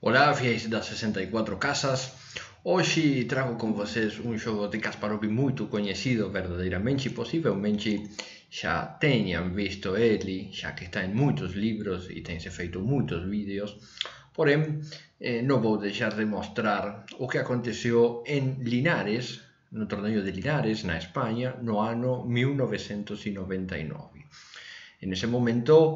Olá, fiéis das 64 casas. Hoxe trago con vocês un xogo de Kasparov moito coñecido verdadeiramente, possivelmente xa teñan visto ele, xa que está en moitos libros e tense feito moitos vídeos. Porén, non vou deixar de mostrar o que aconteceu en Linares, no torneo de Linares, na España, no ano 1999. En ese momento,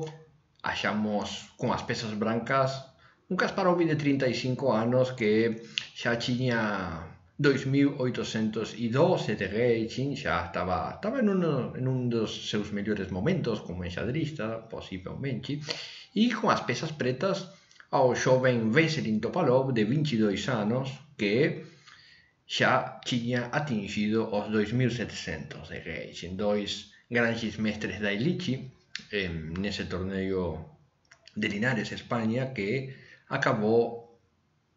axamos con as pezas brancas un Kasparov de 35 anos que xa tiña 2812 de rating, xa estaba en un dos seus mellores momentos como enxadrista, posiblemente, e con as pezas pretas ao xoven Veselin Topalov de 22 anos que xa tiña atingido os 2700 de rating, dois grandes mestres da elite nese torneo de Linares, España, que acabou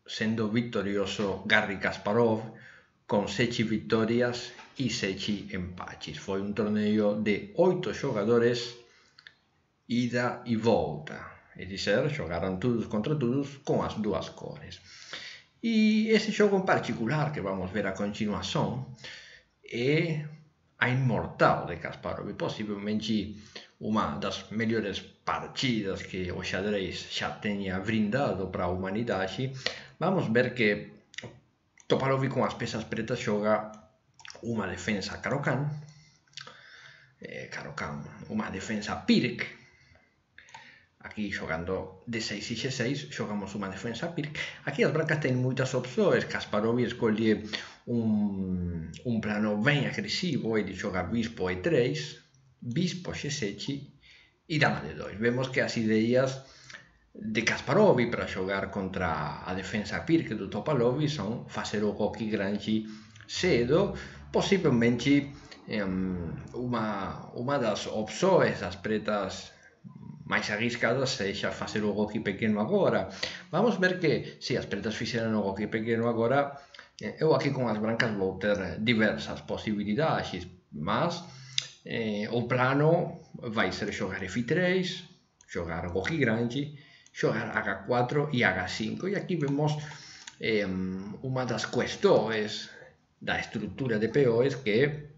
sendo victorioso Garry Kasparov con 7 victorias e 7 empates. Foi un torneo de 8 xogadores, ida e volta, é dizer, xogaron todos contra todos con as dúas cores. E ese xogo en particular que vamos ver a continuación é a inmortal de Kasparov, e posiblemente unha das mellores partidas que o xadrez xa teña brindado para a humanidade. Vamos ver que Topalov con as pezas pretas xoga unha defensa Caro-Kann, unha defensa Pirc. Aquí xogando D6 e G6 xogamos unha defensa Pirc. Aquí as brancas ten moitas opcións. Kasparov escolle un plano ben agresivo, ele xoga bispo E3, bispo G7 e dama D2. Vemos que as ideas de Kasparov para xogar contra a defensa Pirc do Topalov son facer o Goki Grande cedo, posiblemente unha das opcións das pretas máis arriscadas sexa facer o Goki pequeno agora. Vamos ver que se as pretas fixeran o Goki pequeno agora, eu aquí con as brancas vou ter diversas posibilidades, mas o plano vai ser xogar F3, xogar Goki Grande, xogar H4 e H5. E aquí vemos unha das cuestións da estrutura de peões que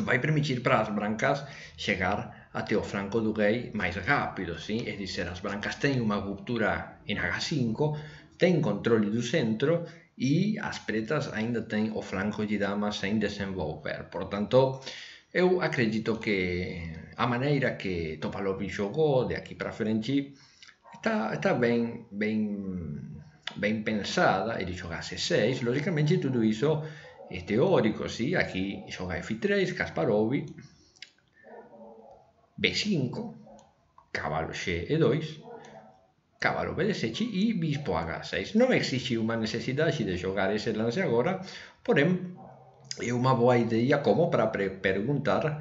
vai permitir para as brancas chegar até o flanco do rei máis rápido, ¿sí? É dizer, as brancas teñen unha ruptura en H5, ten controle do centro e as pretas ainda ten o flanco de dama sen desenvolver. Por tanto, eu acredito que a maneira que Topalov xogou de aquí para frente está ben pensada. Ele xoga C6, lógicamente tudo iso é teórico, ¿sí? Aquí xoga F3, Kasparov, B5, cabalo G2, cabalo B7 e bispo H6. Non existe unha necesidade de xogar ese lance agora, porén é unha boa idea como para preguntar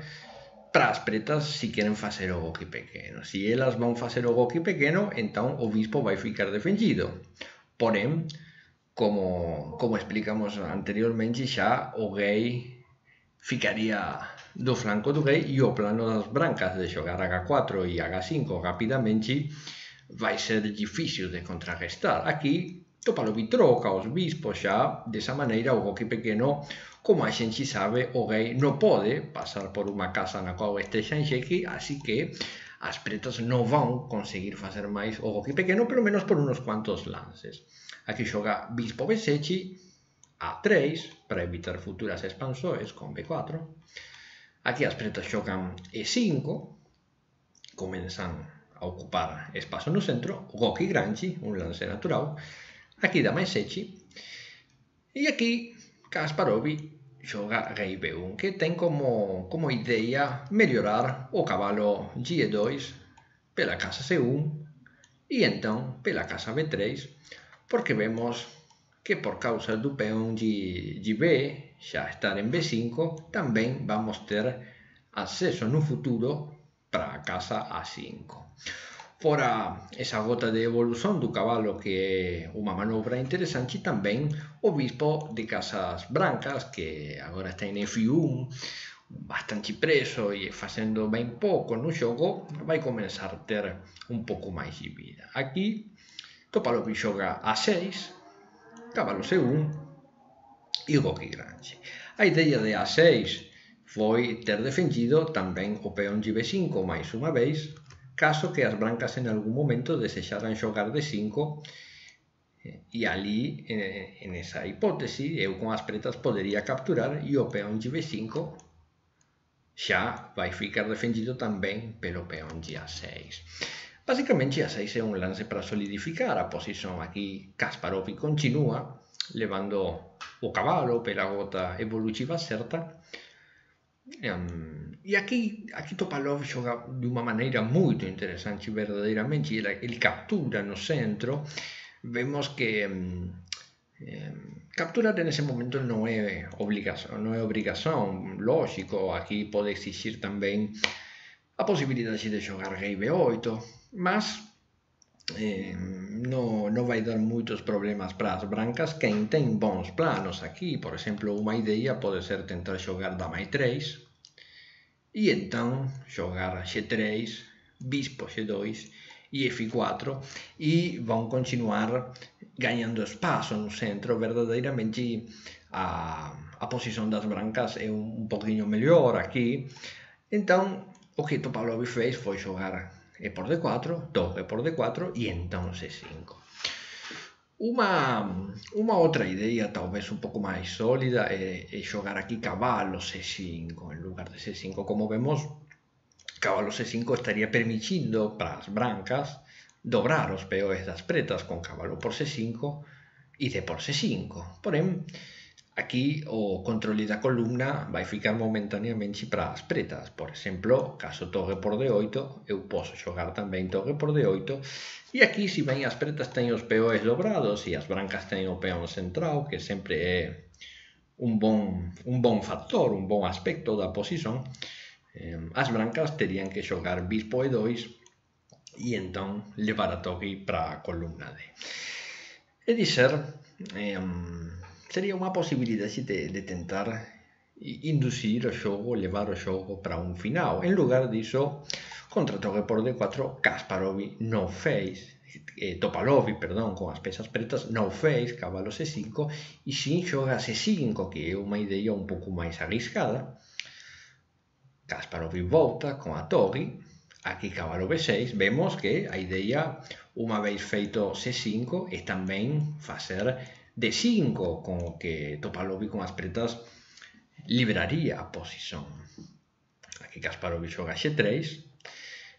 para as pretas se queren facer o Goki pequeno. Se elas van facer o Goki pequeno, entón o bispo vai ficar defendido. Porén, como explicamos anteriormente, xa o rei ficaría do flanco do rei e o plano das brancas de xogar H4 e H5 rapidamente vai ser difícil de contrarrestar. Aquí Topalov troca os bispos xa, desa maneira o Goki pequeno, como a xente sabe, o rei non pode pasar por unha casa na qual estexa en xeque, así que as pretas non van conseguir facer máis o Goki pequeno, pelo menos por unos cuantos lances. Aquí xoga bispo B7, A3, para evitar futuras expansões con B4. Aquí as pretas xogan E5, comenzan a ocupar espazo no centro, Goki Grande, un lance natural. Aquí dama E7, e aquí Kasparov xoga rei B1, que ten como idea mellorar o cabalo G2 pela casa C1 e entón pela casa B3, porque vemos que por causa do peón GB xa estar en B5, tamén vamos ter acceso no futuro para a casa A5. Fora esa gota de evolución do cabalo, que é unha manobra interesante, tamén o bispo de casas brancas, que agora está en F1, bastante preso e facendo ben pouco no xogo, vai comenzar a ter un pouco máis de vida. Aquí Topalov joga A6, cavalo C1 e Goki grande. A ideia de A6 foi ter defendido tamén o peón de B5 máis unha vez, caso que as brancas en algún momento desexaran xogar D5, e ali, en esa hipótese, eu con as pretas podería capturar e o peón de B5 xa vai ficar defendido tamén pelo peón de A6. Basicamente, A6 é un lance para solidificar a posición. Aquí Kasparov continúa levando o cabalo pela gota evolutiva certa. E aquí Topalov xoga de unha maneira moito interesante, verdadeiramente. Ele captura no centro. Vemos que capturar en ese momento non é obrigación, lógico. Aquí pode exigir tamén a posibilidade de xogar rei B8, mas non vai dar moitos problemas para as brancas. Quen ten bons planos aquí, por exemplo, unha idea pode ser tentar xogar dama E3 e entón xogar X3, bispo X2 e F4, e vão continuar gañando espaço no centro. Verdadeiramente a posición das brancas é un poquinho mellor aquí. Entón o que Topalov fez foi xogar E por D4, torre por D4 e entón C5. Uma outra ideia, talvez un pouco máis sólida, é xogar aquí cavalo C5 en lugar de C5. Como vemos, cavalo C5 estaría permitindo para as brancas dobrar os peóns das pretas con cavalo por C5 e D por C5. Porém, aquí o controle da columna vai ficar momentaneamente para as pretas. Por exemplo, caso torre por D8, eu posso xogar tamén torre por D8, e aquí, se ben as pretas teñen os peóns dobrados e as brancas teñen o peón central, que sempre é un bon factor, un bon aspecto da posición, as brancas terían que xogar bispo E2 e entón levar a torre para a columna D. É dizer, sería unha posibilidade de tentar inducir o xogo, levar o xogo para un final. En lugar diso, contra torre por D4, Kasparov non fez, Topalov, perdón, con as pezas pretas non fez cabalo C5 e sin xoga C5, que é unha idea un pouco máis arriscada. Kasparov volta con a torre, aquí cabalo B6, vemos que a idea, unha vez feito C5, é tamén facer D5, con o que Topalov con as pretas liberaría a posición. Aquí Kasparov xoga X3,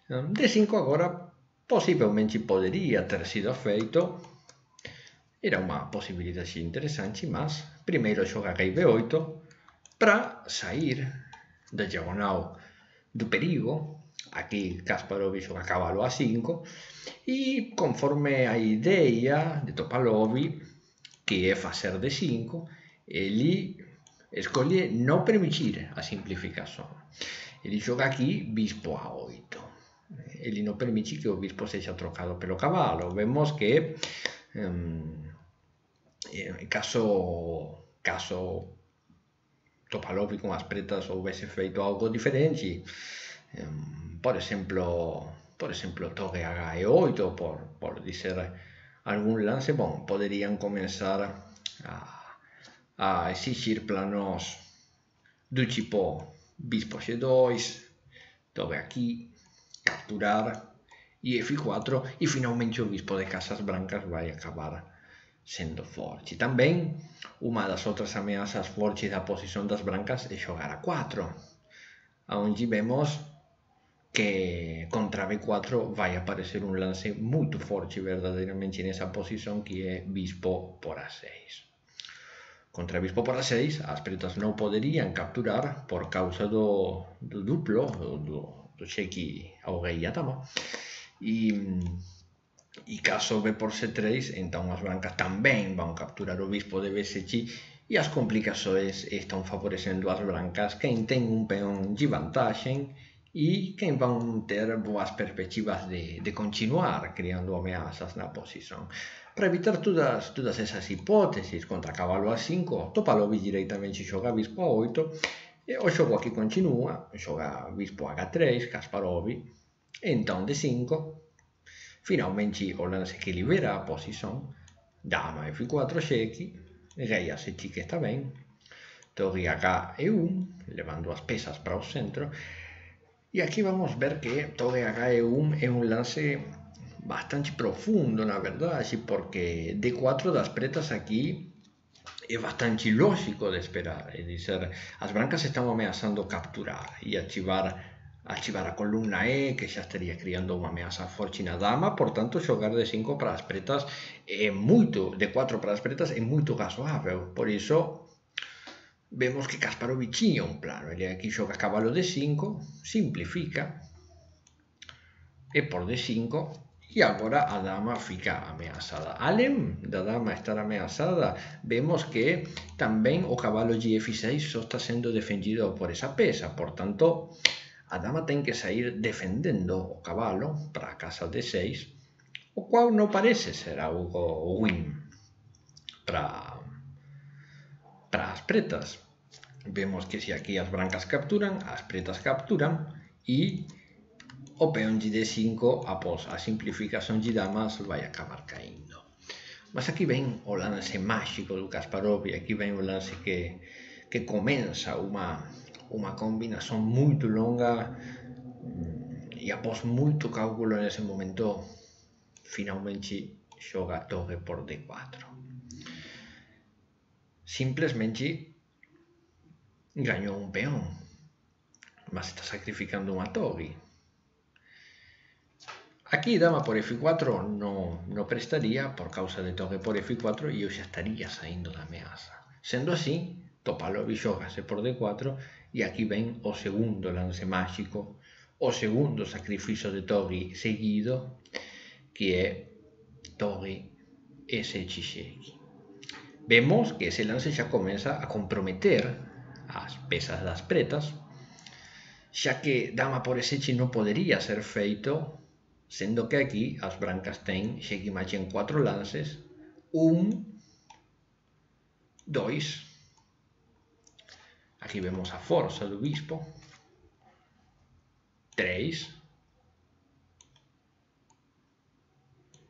D5 agora posiblemente podería ter sido feito, era unha posibilidade interesante, mas primeiro xoga rei B8 para sair da diagonal do perigo. Aquí Kasparov xoga cabalo A5 e conforme a ideia de Topalov, que é facer D5, ele escolle non permitir a simplificación. Ele xoga aquí bispo A8. Ele non permite que o bispo sexa trocado pelo cabalo. Vemos que caso Topalov con as pretas houvese feito algo diferente, por exemplo torre H8, por dizer algún lance, poderían comenzar a exigir planos do tipo bispo X2, torre aquí, capturar e F4, e finalmente o bispo de casas brancas vai acabar sendo forte. Tamén, unha das outras ameazas fortes da posición das brancas é xogar a 4, onde vemos que contra B4 vai aparecer un lance moito forte verdadeiramente nesa posición, que é bispo por A6. Contra bispo por A6, as pretas non poderían capturar por causa do duplo, do cheque ao rei e a dama, e caso B por C3, entón as brancas tamén van capturar o bispo de B7 e as complicações están favorecendo as brancas, quen ten un peón de vantaxe e quen van ter boas perspectivas de continuar creando ameazas na posición. Para evitar todas esas hipótesis, contra cabalo A5, Topalov directamente xoga bispo A8, e o xogo aquí continúa, xoga bispo H3, Kasparov, entón D5, Finalmente o lance que libera a posição, dama F4 xeque, rei a C6 que está bem, torre H E1, levando as peças para o centro. E aqui vamos ver que torre H E1 é um lance bastante profundo, na verdade, porque D4 das pretas aqui é bastante lógico de esperar. É dizer, as brancas estão ameaçando capturar e ativar a coluna E, que já estaria criando uma ameaça forte na dama, portanto, jogar D5 para as pretas é muito, D4 para as pretas é muito razoável. Por isso, vemos que Kasparov tinha um plano. Ele aqui joga cavalo D5, simplifica, e por D5, e agora a dama fica ameaçada. Além da dama estar ameaçada, vemos que também o cavalo de F6 só está sendo defendido por essa peça. Portanto, a dama tem que sair defendendo o cavalo para a casa D6, o qual não parece ser algo ruim para as pretas. Vemos que se aqui as brancas capturam, as pretas capturam e o peão de D5, após a simplificação de damas, vai acabar caindo. Mas aqui vem o lance mágico do Kasparov, e aqui vem o lance que começa uma combinação muito longa, e após muito cálculo nesse momento, finalmente joga a torre por D4. Simplesmente ganhou um peão, mas está sacrificando uma torre. Aqui dama por F4 não prestaria por causa de torre por F4 e eu já estaria saindo da ameaça. Sendo assim, Topalov joga-se por D4 e aqui vem o segundo lance mágico, o segundo sacrifício de torre seguido, que é torre S6 xeque. Vemos que esse lance já começa a comprometer as peças das pretas, já que dama por E6 não poderia ser feito, sendo que aqui as brancas têm xeque-mate em 4 lances, 1, 2, aqui vemos a força do bispo, 3,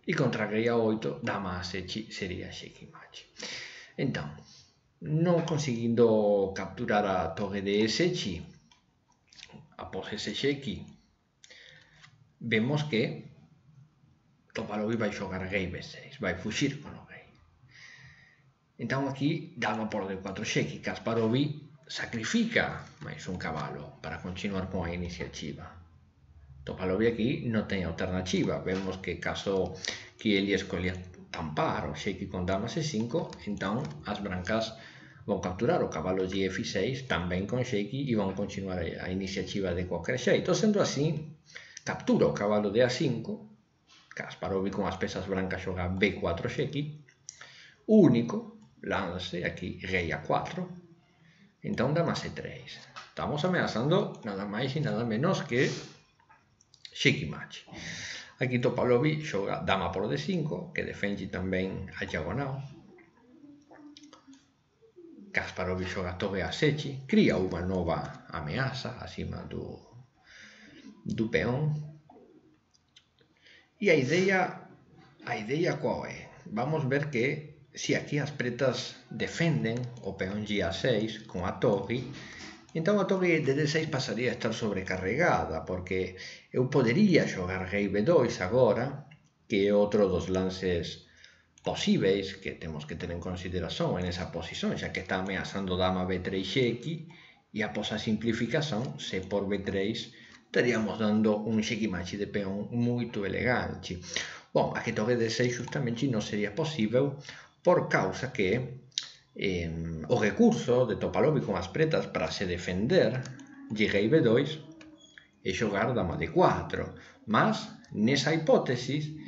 e contra rei A8, dama A7 seria xeque-mate. Então, não conseguindo capturar a torre de E7, após esse xeque, vemos que Topalov vai jogar rei B6, vai fugir com o rei. Então aqui, dama por D4 xeque, Kasparov sacrifica mais um cavalo para continuar com a iniciativa. Topalov aqui não tem alternativa. Vemos que caso que ele escolha tampar o xeque com dama C5, então as brancas vão capturar o cavalo de F6 também com xeque e vão continuar a iniciativa de qualquer jeito. Sendo assim, captura o cavalo de A5, Kasparov com as peças brancas joga B4 xeque, único lance aqui rei A4, então dama C3. Estamos ameaçando nada mais e nada menos que xeque-mate. Aqui Topalov joga dama por D5, que defende também a diagonal. Kasparov joga torre A7, cria uma nova ameaça acima do peão. E a ideia qual é? Vamos ver que se aqui as pretas defendem o peão de A6 com a torre, então a torre de D6 passaria a estar sobrecarregada, porque eu poderia jogar rei B2 agora, que é outro dos lances possíveis que temos que ter em consideração nessa posição, já que está ameaçando dama B3 xeque, e após a simplificação, C por B3, estaríamos dando um xeque-mate de peão muito elegante. Bom, aqui torre D6 justamente não seria possível, por causa que o recurso de Topalov com as pretas para se defender de rei B2 é jogar dama D4, mas nessa hipótese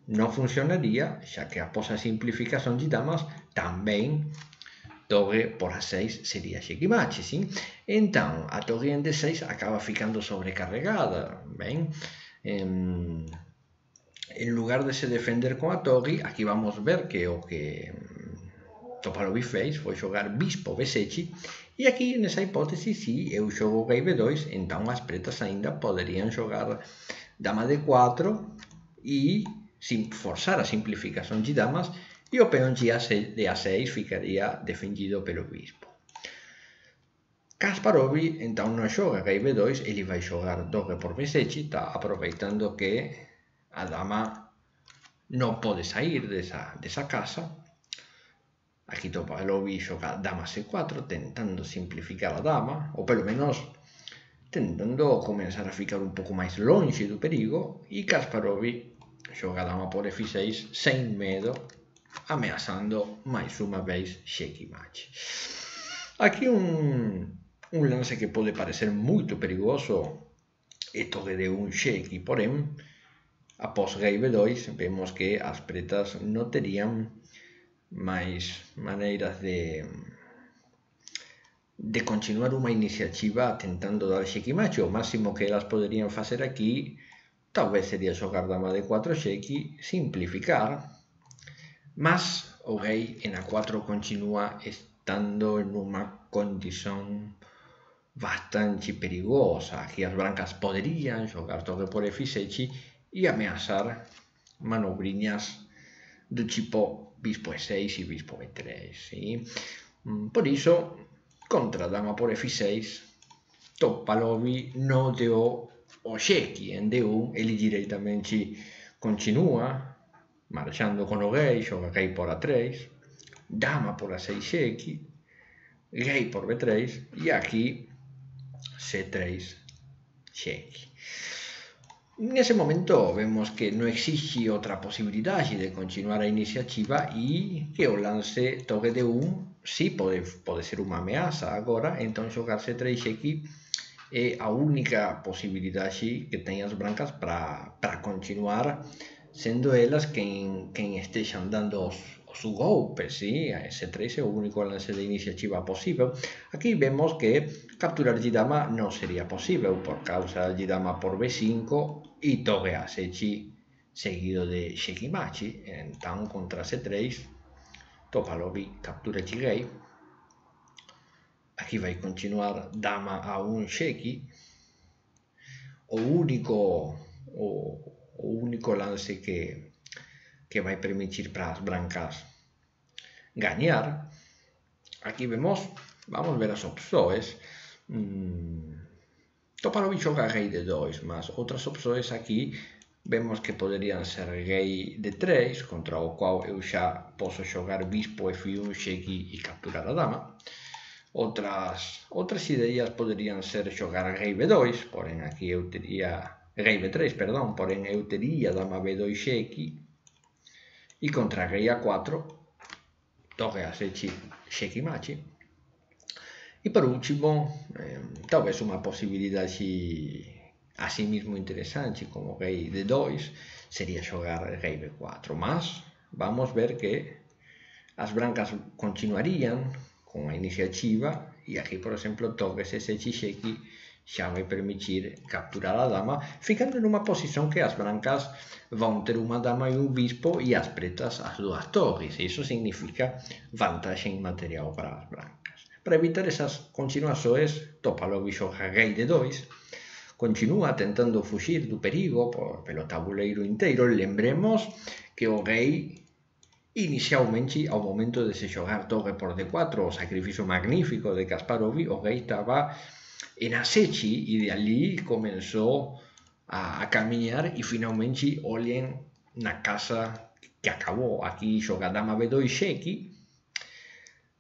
não funcionaria, já que após a simplificação de damas também torre por A6 seria xeque-mate, sim? Então a torre em D6 acaba ficando sobrecarregada, bem? Em lugar de se defender com a torre, aqui vamos ver que o que Topalov fez foi jogar bispo B7, e aqui nessa hipótese, se eu jogo rei B2, então as pretas ainda poderiam jogar dama D4 e forzar a simplificação de damas e o peão de A6 ficaria defendido pelo bispo. Kasparov então não joga rei B2, ele vai jogar torre por B7, está aproveitando que a dama não pode sair dessa casa. Aqui Topalov joga dama C4, tentando simplificar a dama, ou pelo menos tentando começar a ficar um pouco mais longe do perigo, e Kasparov joga dama por F6 sem medo, ameaçando mais uma vez checkmate. Aqui um lance que pode parecer muito perigoso é torre D1 cheque, porém, após rei B2, vemos que as pretas não teriam mais maneiras de continuar uma iniciativa tentando dar checkmate. O máximo que elas poderiam fazer aqui talvez seria jogar dama D4 cheque, simplificar, mas o rei em A4 continua estando em uma condição bastante perigosa. Aqui as brancas poderiam jogar torre por F7 e ameaçar manobrinhas do tipo bispo E6 e bispo B3. ¿sí? Por isso, contra dama por F6, Topalov não deu o cheque em D1, ele diretamente continua marchando com o rei, joga rei por A3, dama por A6 cheque, rei por B3 e aqui C3 cheque. Nesse momento vemos que não existe outra possibilidade de continuar a iniciativa e que o lance torre D1 sim pode ser uma ameaça agora, então jogar C3 cheque é a única possibilidade que tem as brancas para continuar sendo elas quem estejam dando os golpes, ¿sí? C3 é o único lance de iniciativa possível. Aqui vemos que capturar de dama não seria possível por causa de dama por B5 e torre A7 seguido de checkmate. Então, contra C3, Topalov captura de rei. Aqui vai continuar dama A1 cheque. O único lance que vai permitir para as brancas ganhar. Aqui vamos ver as opções. Topalov joga rei D2, mas outras opções aqui vemos que poderiam ser rei D3, contra o qual eu já posso jogar bispo F1 cheque e capturar a dama. Outras ideias poderiam ser jogar rei B2, porém aqui eu teria rei B3, perdão, porém eu teria dama B2 cheque e contra rei A4, torre A7 checkmate. E por último, talvez uma possibilidade assim mesmo interessante como rei D2 seria jogar rei B4, mas vamos ver que as brancas continuariam com a iniciativa e aqui, por exemplo, torre C7 cheque já vai permitir capturar a dama, ficando numa posição que as brancas vão ter uma dama e um bispo e as pretas as duas torres. Isso significa vantagem material para as brancas. Para evitar essas continuações, Topalov joga rei D2, continua tentando fugir do perigo pelo tabuleiro inteiro. Lembremos que o rei, inicialmente, ao momento de se jogar torre por D4, o sacrifício magnífico de Kasparov, o rei estava em A7 e de ali começou a caminhar e finalmente olhem na casa que acabou. Aqui joga dama B2 cheque.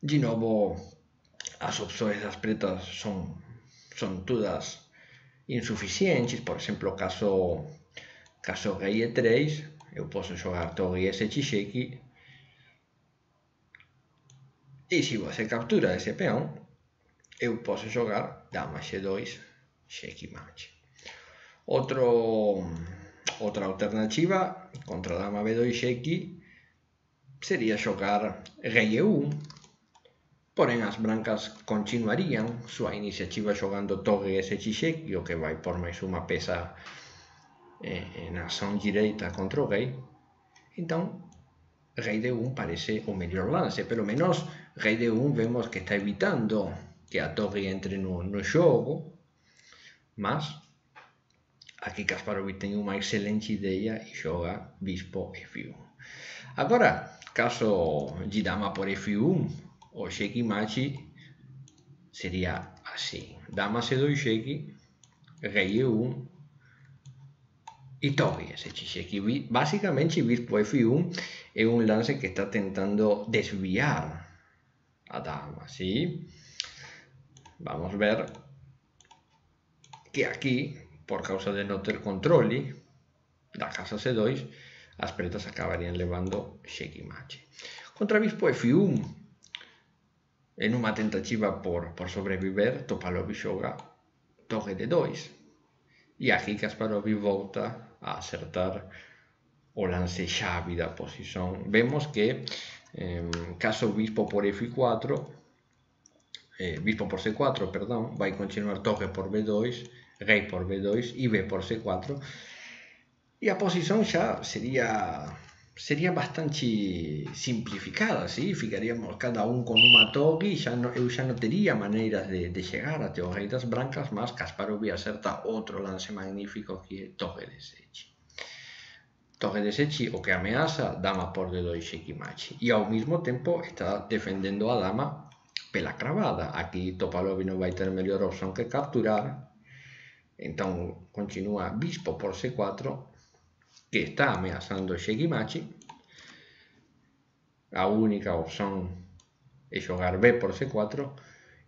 De novo, as opções das pretas são todas insuficientes. Por exemplo, caso rei E3, eu posso jogar torre E7 cheque. E se você captura esse peão, eu posso jogar dama C2 checkmate. Outra alternativa contra dama B2 cheque seria jogar rei E1, porém as brancas continuariam sua iniciativa jogando torre E7 cheque, o que vai por mais uma peça na ação direita contra o rei. Então, rei D1 parece o melhor lance, pelo menos rei D1 vemos que está evitando que a torre entre no jogo, mas Aqui Kasparov tem uma excelente ideia e joga bispo F1. Agora, caso de dama por F1, o checkmate seria assim: dama C2 cheque, rei E1 e torre S7 cheque. Basicamente, bispo F1 é um lance que está tentando desviar a dama, ¿sí? Vamos a ver que aquí, por causa de no ter controle da casa C2, as pretas acabarían levando checkmate. Contra bispo F1, en uma tentativa por sobreviver, Topalov joga torre D2. E aqui Kasparov volta a acertar o lance chave da posición. Vemos que caso bispo por F4, bispo por C4, perdón, vai continuar torre por B2, rei por B2 e B por C4. E a posición xa sería bastante simplificada, ¿sí? Ficaríamos cada un con unha torre e eu xa non tería maneiras de chegar até o rei das brancas, mas Kasparov acerta outro lance magnífico que é torre D7. Torre D7 o que ameaza dama por D2 checkmate e ao mesmo tempo está defendendo a dama pela cravada. Aquí Topalov non vai ter mellor opción que capturar, entón continúa bispo por C4, que está ameazando checkmate. A única opción é xogar B por C4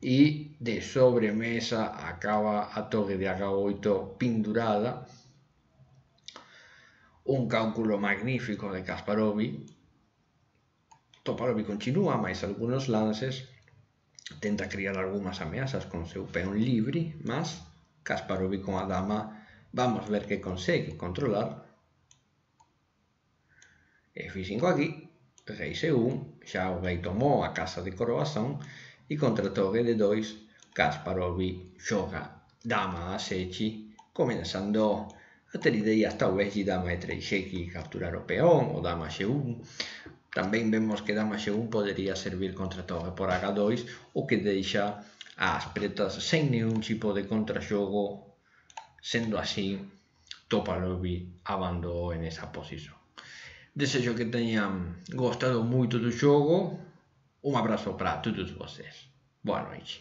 e de sobremesa acaba a torre de H8 pendurada. Un cálculo magnífico de Kasparov. Topalov continúa máis algunos lances, tenta criar algunhas ameazas con seu peón libre, mas Kasparov con a dama vamos ver que consegue controlar. F5 aquí, rei C1, xa o rei tomou a casa de coroación e contra torre D2 Kasparov xoga dama A7, comenzando a ter ideas talvez de dama E3 cheque e capturar o peón, o dama X1. Tamén vemos que dama X1 podería servir contra torre por H2, o que deixa as pretas sen nenhum tipo de contraxogo. Sendo así, Topalov abandonou en esa posición. Desejo que teñan gostado moito do xogo. Un abrazo para todos vocês. Boa noite.